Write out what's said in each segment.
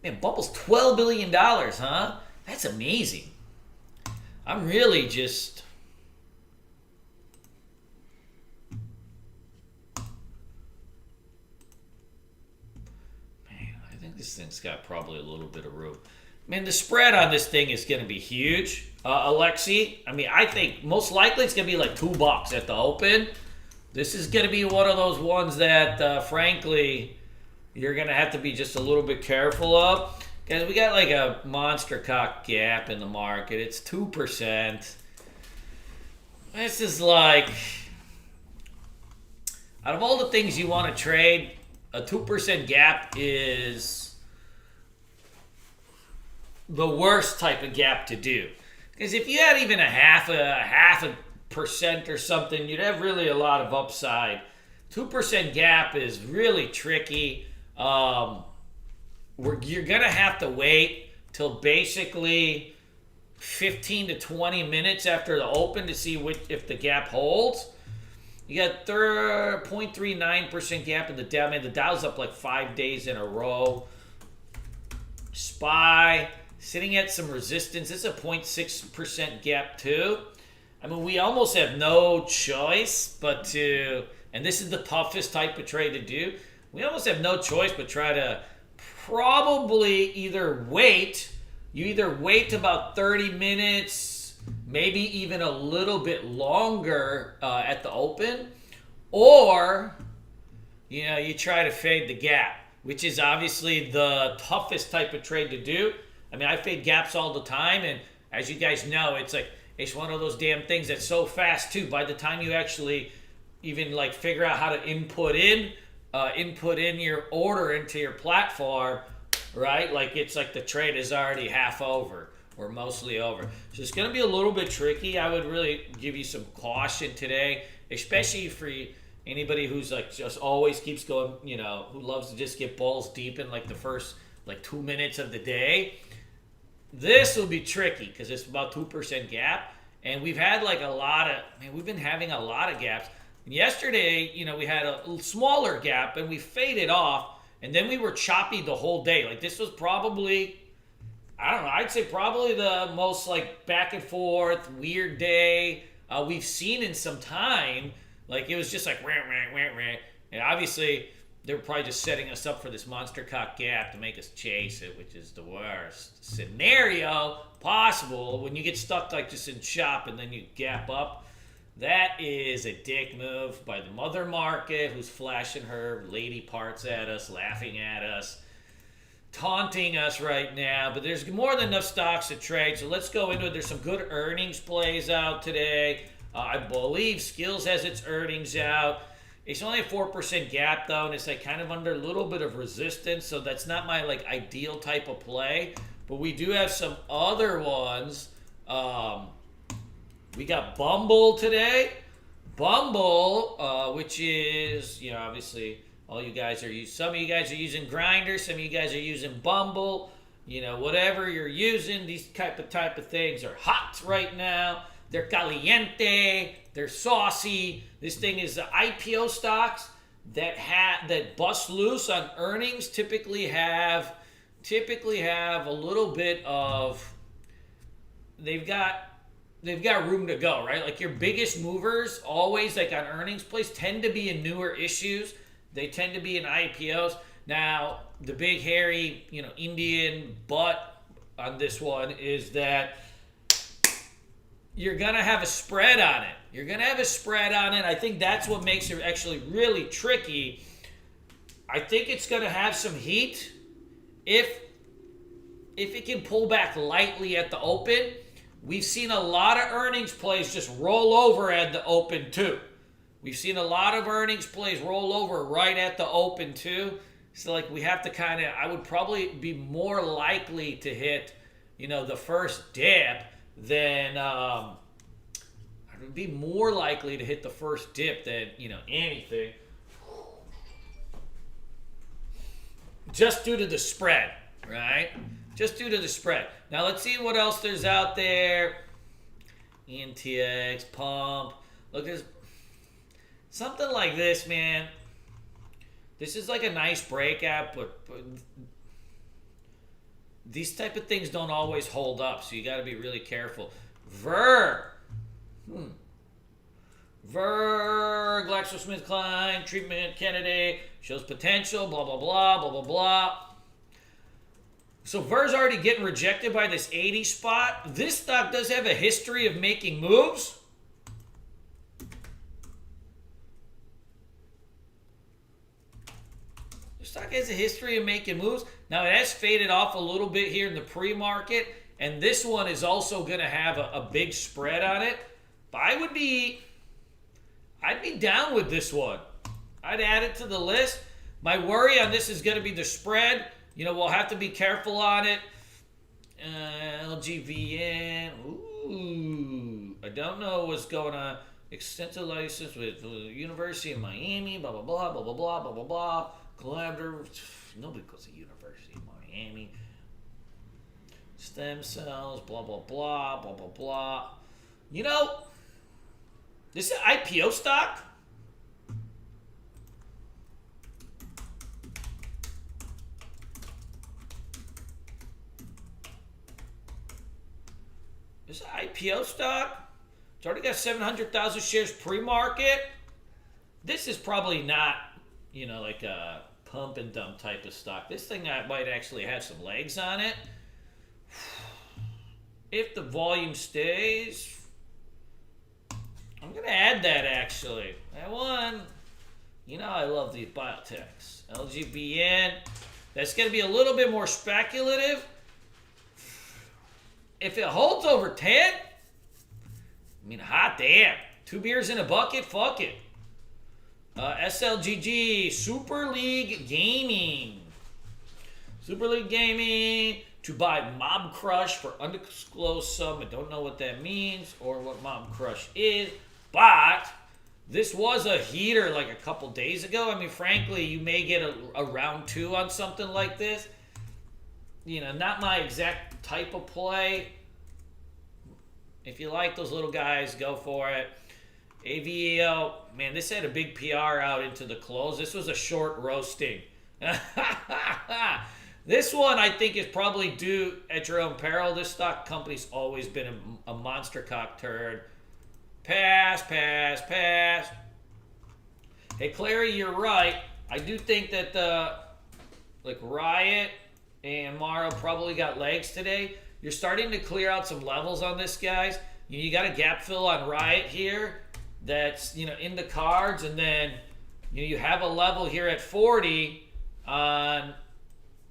Man, Bubble's $12 billion, huh? That's amazing. I'm really just... Man, I think this thing's got probably a little bit of room. Man, the spread on this thing is going to be huge. Alexi, I mean, I think most likely it's going to be like $2 at the open. This is going to be one of those ones that, frankly, you're going to have to be just a little bit careful of. Because we got like a monster cock gap in the market. It's 2%. This is like, out of all the things you want to trade, a 2% gap is the worst type of gap to do. Because if you had even a half a percent or something, you'd have really a lot of upside. 2% gap is really tricky. You're going to have to wait till basically 15 to 20 minutes after the open to see if the gap holds. You got 0.39% gap in the Dow. Man, the Dow's up like 5 days in a row. SPY sitting at some resistance. It's a 0.6% gap too. I mean, we almost have no choice but to, and this is the toughest type of trade to do, we almost have no choice but try to probably either wait. You either wait about 30 minutes, maybe even a little bit longer at the open, or you try to fade the gap, which is obviously the toughest type of trade to do. I mean, I fade gaps all the time, and as you guys know, it's one of those damn things that's so fast too. By the time you actually even like figure out how to input in your order into your platform, right? Like it's like the trade is already half over or mostly over. So it's going to be a little bit tricky. I would really give you some caution today, especially for anybody who's like just always keeps going, who loves to just get balls deep in like the first like 2 minutes of the day. This will be tricky because it's about 2% gap. And we've had like we've been having a lot of gaps. And yesterday, we had a smaller gap and we faded off. And then we were choppy the whole day. Like this was probably, I don't know, I'd say probably the most like back and forth, weird day we've seen in some time. Like it was just like, rah, rah, rah, rah. And obviously, they were probably just setting us up for this monster cock gap to make us chase it, which is the worst scenario possible when you get stuck like just in chop and then you gap up. That is a dick move by the mother market who's flashing her lady parts at us, laughing at us, taunting us right now. But there's more than enough stocks to trade, so let's go into it. There's some good earnings plays out today. I believe Skills has its earnings out. It's only a 4% gap though, and it's like kind of under a little bit of resistance, so that's not my like ideal type of play. But we do have some other ones. We got Bumble today. Bumble, which is, obviously all you guys are using. Some of you guys are using Grindr. Some of you guys are using Bumble. Whatever you're using, these type of things are hot right now. They're caliente. They're saucy. This thing is the IPO stocks that bust loose on earnings typically have a little bit of, they've got room to go, right? Like your biggest movers always like on earnings plays tend to be in newer issues. They tend to be in IPOs. Now, the big hairy, Indian butt on this one is that you're going to have a spread on it. I think that's what makes it actually really tricky. I think it's going to have some heat if it can pull back lightly at the open. We've seen a lot of earnings plays just roll over at the open too. We've seen a lot of earnings plays roll over right at the open too. So like we have to I would probably be more likely to hit, the first dip than, I would be more likely to hit the first dip than, anything. Just due to the spread, right? Just due to the spread. Now let's see what else there's out there. NTX, Pump. Look, there's something like this, man. This is like a nice breakout, but these type of things don't always hold up, so you got to be really careful. Ver. Ver, GlaxoSmithKline, treatment candidate, shows potential, blah, blah, blah, blah, blah, blah. So Ver's already getting rejected by this 80 spot. This stock does have a history of making moves. This stock has a history of making moves. Now it has faded off a little bit here in the pre-market, and this one is also going to have a big spread on it. But I'd be down with this one. I'd add it to the list. My worry on this is going to be the spread. You know, we'll have to be careful on it. LGVN. Ooh. I don't know what's going on. Extensive license with the University of Miami. Blah, blah, blah, blah, blah, blah, blah, blah, blah. Collaborative. Nobody goes to University of Miami. Stem cells. Blah, blah, blah, blah, blah, blah. You know, this is an IPO stock. This is an IPO stock. It's already got 700,000 shares pre-market. This is probably not, you know, like a pump and dump type of stock. This thing might actually have some legs on it. If the volume stays, I'm going to add that actually. That one, you know I love these biotechs. LGBN, that's going to be a little bit more speculative. If it holds over 10, I mean, hot damn. 2 beers in a bucket, fuck it. SLGG, Super League Gaming. Super League Gaming to buy Mob Crush for undisclosed sum. I don't know what that means or what Mob Crush is, but this was a heater like a couple days ago. I mean, frankly, you may get a round 2 on something like this. You know, not my exact type of play. If you like those little guys, go for it. AVEO, man, this had a big PR out into the close. This was a short roasting. This one, I think, is probably due at your own peril. This stock company's always been a monster cock turd. Pass, pass, pass. Hey, Clary, you're right. I do think that like Riot and Morrow probably got legs today. You're starting to clear out some levels on this, guys. You got a gap fill on Riot here that's, you know, in the cards, and then you have a level here at 40 on.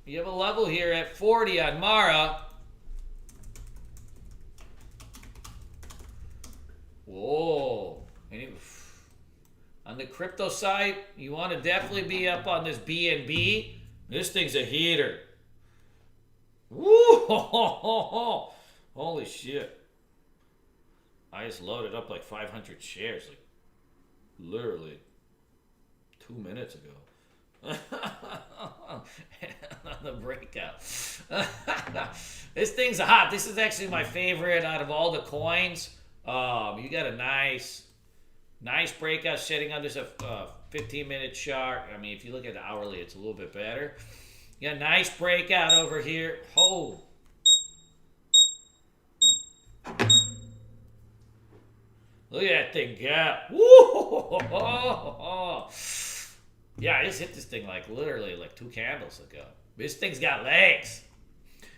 You have a level here at 40 on Mara. Whoa. On the crypto side, you want to definitely be up on this BNB. This thing's a heater. Woo! Holy shit. I just loaded up like 500 shares, like literally 2 minutes ago. On the breakout. This thing's hot. This is actually my favorite out of all the coins. You got a nice breakout setting on this 15-minute chart. I mean, if you look at the hourly, it's a little bit better. You got a nice breakout over here. Oh. Look at that thing go. Woo! Yeah, I just hit this thing like literally like 2 candles ago. This thing's got legs.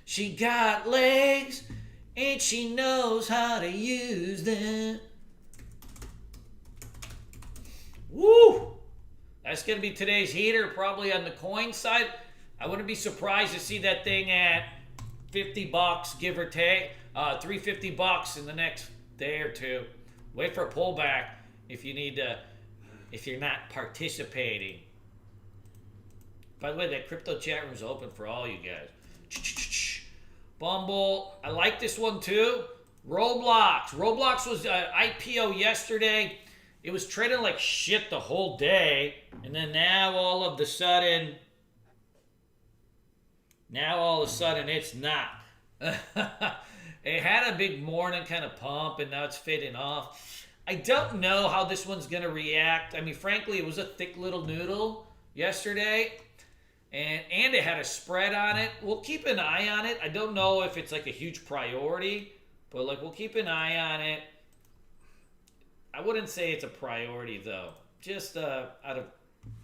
She got legs, and she knows how to use them. Woo! That's going to be today's heater, probably on the coin side. I wouldn't be surprised to see that thing at $50, give or take. $350 in the next day or two. Wait for a pullback if you need to, if you're not participating. By the way, that crypto chat room is open for all you guys. Bumble, I like this one too. Roblox. Roblox was IPO yesterday. It was trading like shit the whole day, and then now all of a sudden it's not. It had a big morning kind of pump, and now it's fading off. I don't know how this one's going to react. I mean, frankly, it was a thick little noodle yesterday. and it had a spread on it. We'll keep an eye on it. I don't know if it's like a huge priority, but like we'll keep an eye on it. I wouldn't say it's a priority though. Just out of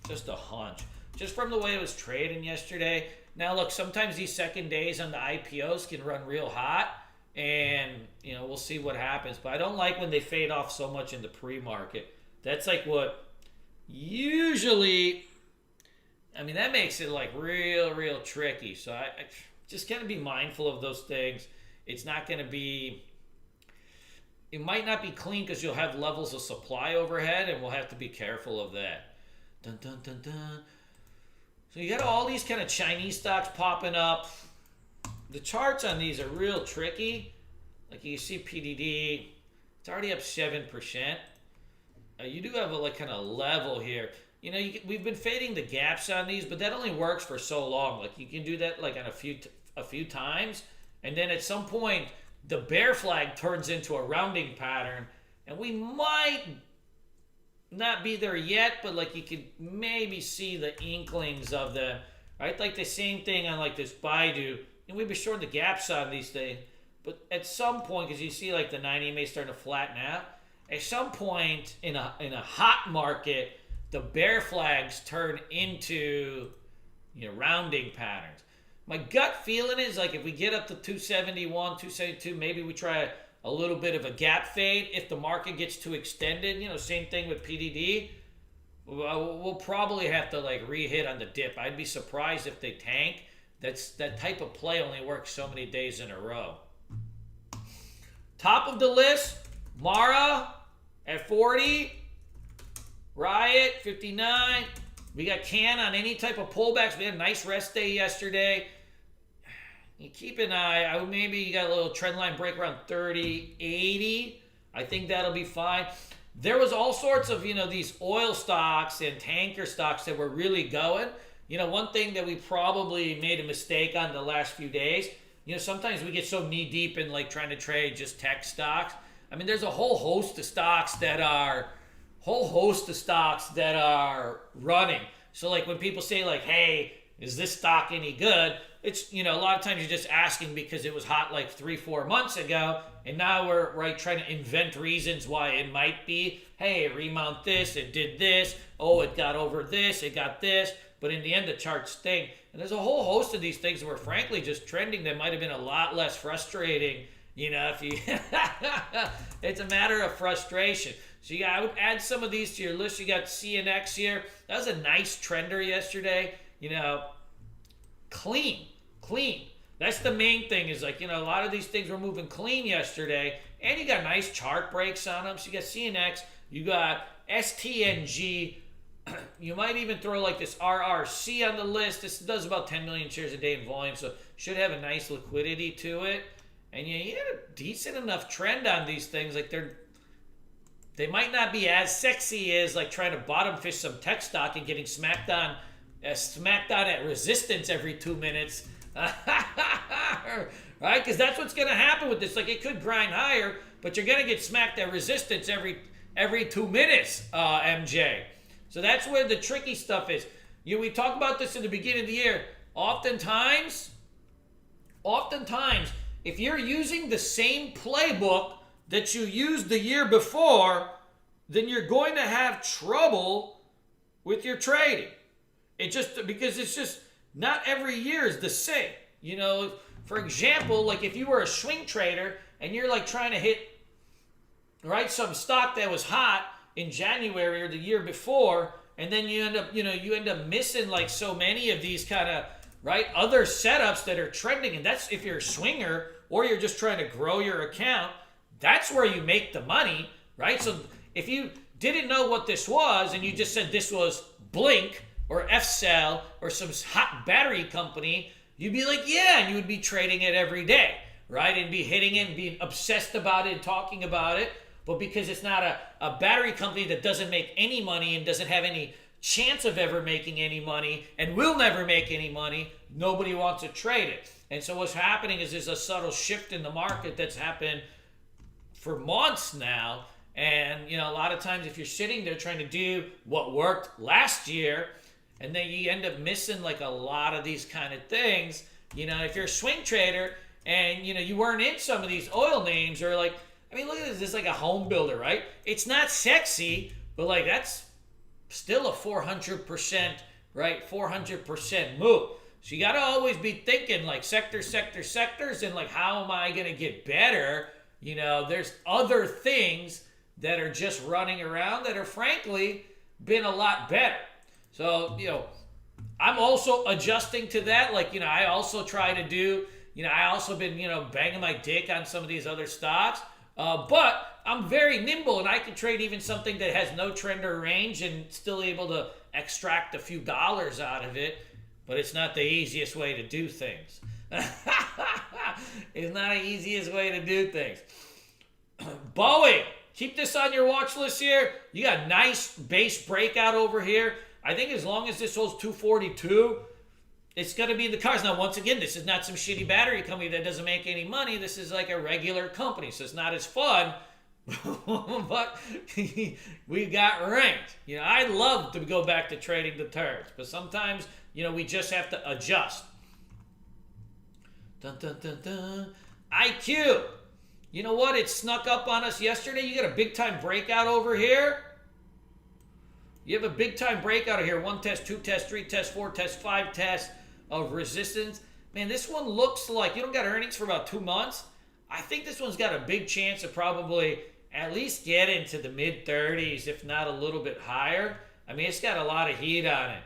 just a hunch, just from the way it was trading yesterday. Now look, sometimes these second days on the IPOs can run real hot, and we'll see what happens. But I don't like when they fade off so much in the pre-market. That's like what usually. I mean, that makes it like real tricky. So I just got to be mindful of those things. It's not going to be. It might not be clean because you'll have levels of supply overhead, and we'll have to be careful of that. Dun dun dun dun. So you got all these kind of Chinese stocks popping up. The charts on these are real tricky. Like you see PDD, it's already up 7%. You do have a like kind of level here. We've been fading the gaps on these, but that only works for so long. Like you can do that like on a few times, and then at some point the bear flag turns into a rounding pattern, and we might not be there yet, but like you could maybe see the inklings of them, right? Like the same thing on like this Baidu, and we've been showing the gaps on these things, but at some point, because you see like the 90 EMA starting to flatten out, at some point in a hot market, the bear flags turn into rounding patterns. My gut feeling is like if we get up to 271, 272, maybe we try a little bit of a gap fade. If the market gets too extended, same thing with PDD, we'll probably have to like re-hit on the dip. I'd be surprised if they tank. That type of play only works so many days in a row. Top of the list, Mara at 40. Riot, 59. We got Can on any type of pullbacks. We had a nice rest day yesterday. You keep an eye. Maybe you got a little trend line break around 30, 80. I think that'll be fine. There was all sorts of, these oil stocks and tanker stocks that were really going. One thing that we probably made a mistake on the last few days, sometimes we get so knee deep in like trying to trade just tech stocks. I mean, there's a whole host of stocks that are running. So like when people say like, hey, is this stock any good? It's, a lot of times you're just asking because it was hot like 3-4 months ago. And now we're trying to invent reasons why it might be. Hey, it remount this, it did this. Oh, it got over this, it got this. But in the end, the charts stink. And there's a whole host of these things that were frankly just trending that might have been a lot less frustrating. If you, it's a matter of frustration. So I would add some of these to your list. You got CNX here. That was a nice trender yesterday. Clean. That's the main thing is like, a lot of these things were moving clean yesterday. And you got nice chart breaks on them. So you got CNX. You got STNG. You might even throw like this RRC on the list. This does about 10 million shares a day in volume. So should have a nice liquidity to it. And you had a decent enough trend on these things. Like they might not be as sexy as like trying to bottom fish some tech stock and getting smacked on at resistance every 2 minutes. Right? Because that's what's going to happen with this. Like it could grind higher, but you're going to get smacked at resistance every 2 minutes, MJ. So that's where the tricky stuff is. We talk about this in the beginning of the year. Oftentimes, if you're using the same playbook that you used the year before, then you're going to have trouble with your trading. Because it's just not every year is the same. For example, like if you were a swing trader and you're like trying to hit some stock that was hot in January or the year before, and then you end up missing like so many of these kind of other setups that are trending, and that's if you're a swinger or you're just trying to grow your account. That's where you make the money, right? So if you didn't know what this was and you just said this was Blink or F-Cell or some hot battery company, you'd be like, yeah, and you would be trading it every day, right? And be hitting it and being obsessed about it and talking about it. But because it's not a battery company that doesn't make any money and doesn't have any chance of ever making any money and will never make any money, nobody wants to trade it. And so what's happening is there's a subtle shift in the market that's happened for months now. And, a lot of times if you're sitting there trying to do what worked last year, And then you end up missing like a lot of these kind of things. If you're a swing trader and you weren't in some of these oil names, or like, I mean, look at this. This is like a home builder, right? It's not sexy, but like that's still a 400%, right? 400% move. So you got to always be thinking like sectors, and like, how am I going to get better? There's other things that are just running around that are frankly been a lot better. So, I'm also adjusting to that. Like, I also try to do, I also been, banging my dick on some of these other stocks. But I'm very nimble, and I can trade even something that has no trend or range and still able to extract a few dollars out of it. But it's not the easiest way to do things. It's not the easiest way to do things. Boeing, keep this on your watch list here. You got nice base breakout over here. I think as long as this holds 242, it's going to be in the cars. Now, once again, this is not some shitty battery company that doesn't make any money. This is like a regular company, so it's not as fun. But we got ranked. I'd love to go back to trading the turds, but sometimes, we just have to adjust. Dun, dun, dun, dun. IQ. You know what? It snuck up on us yesterday. You got a big-time breakout over here. You have a big-time breakout of here. 1 test, 2 test, 3 test, 4 test, 5 tests of resistance. Man, this one looks like you don't got earnings for about 2 months. I think this one's got a big chance of probably at least get into the mid-30s, if not a little bit higher. I mean, it's got a lot of heat on it.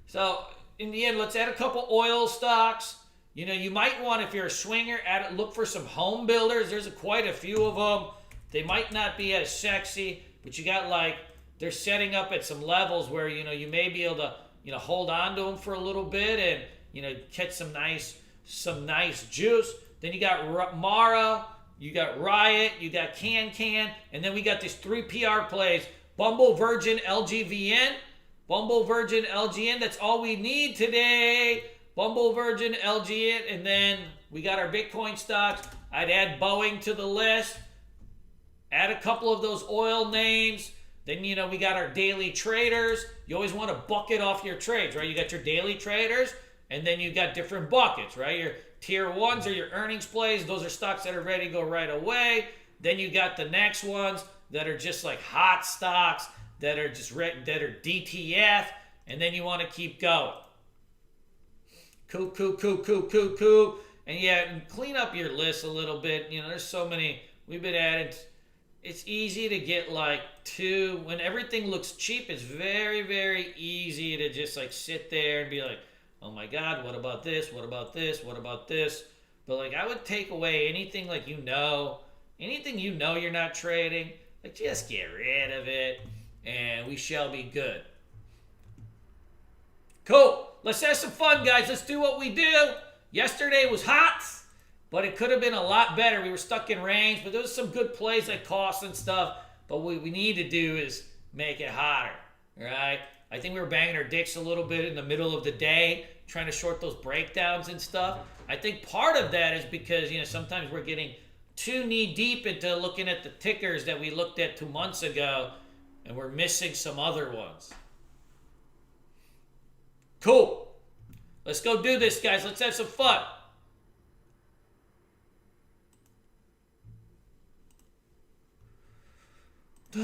So, in the end, let's add a couple oil stocks. You might want, if you're a swinger, look for some home builders. There's quite a few of them. They might not be as sexy, but you got like, they're setting up at some levels where, you may be able to, hold on to them for a little bit and, catch some nice juice. Then you got Mara, you got Riot, you got Can, and then we got these 3 PR plays. Bumble, Virgin, LGVN. Bumble, Virgin, LGN. That's all we need today. Bumble, Virgin, LGN. And then we got our Bitcoin stocks. I'd add Boeing to the list. Add a couple of those oil names. Then, we got our daily traders. You always want to bucket off your trades, right? You got your daily traders, and then you got different buckets, right? Your tier 1s are your earnings plays. Those are stocks that are ready to go right away. Then you got the next ones that are just like hot stocks that are just that are DTF, and then you want to keep going. Cool. And yeah, clean up your list a little bit. There's so many. We've been adding. It's easy to get like 2. When everything looks cheap, it's very, very easy to just like sit there and be like, oh my God, what about this? What about this? What about this? But like, I would take away anything like anything you're not trading, like just get rid of it and we shall be good. Cool. Let's have some fun, guys. Let's do what we do. Yesterday was hot, but it could have been a lot better. We were stuck in range, but there was some good plays like costs and stuff. But what we need to do is make it hotter, right? I think we were banging our dicks a little bit in the middle of the day, trying to short those breakdowns and stuff. I think part of that is because, sometimes we're getting too knee deep into looking at the tickers that we looked at 2 months ago, and we're missing some other ones. Cool. Let's go do this, guys. Let's have some fun.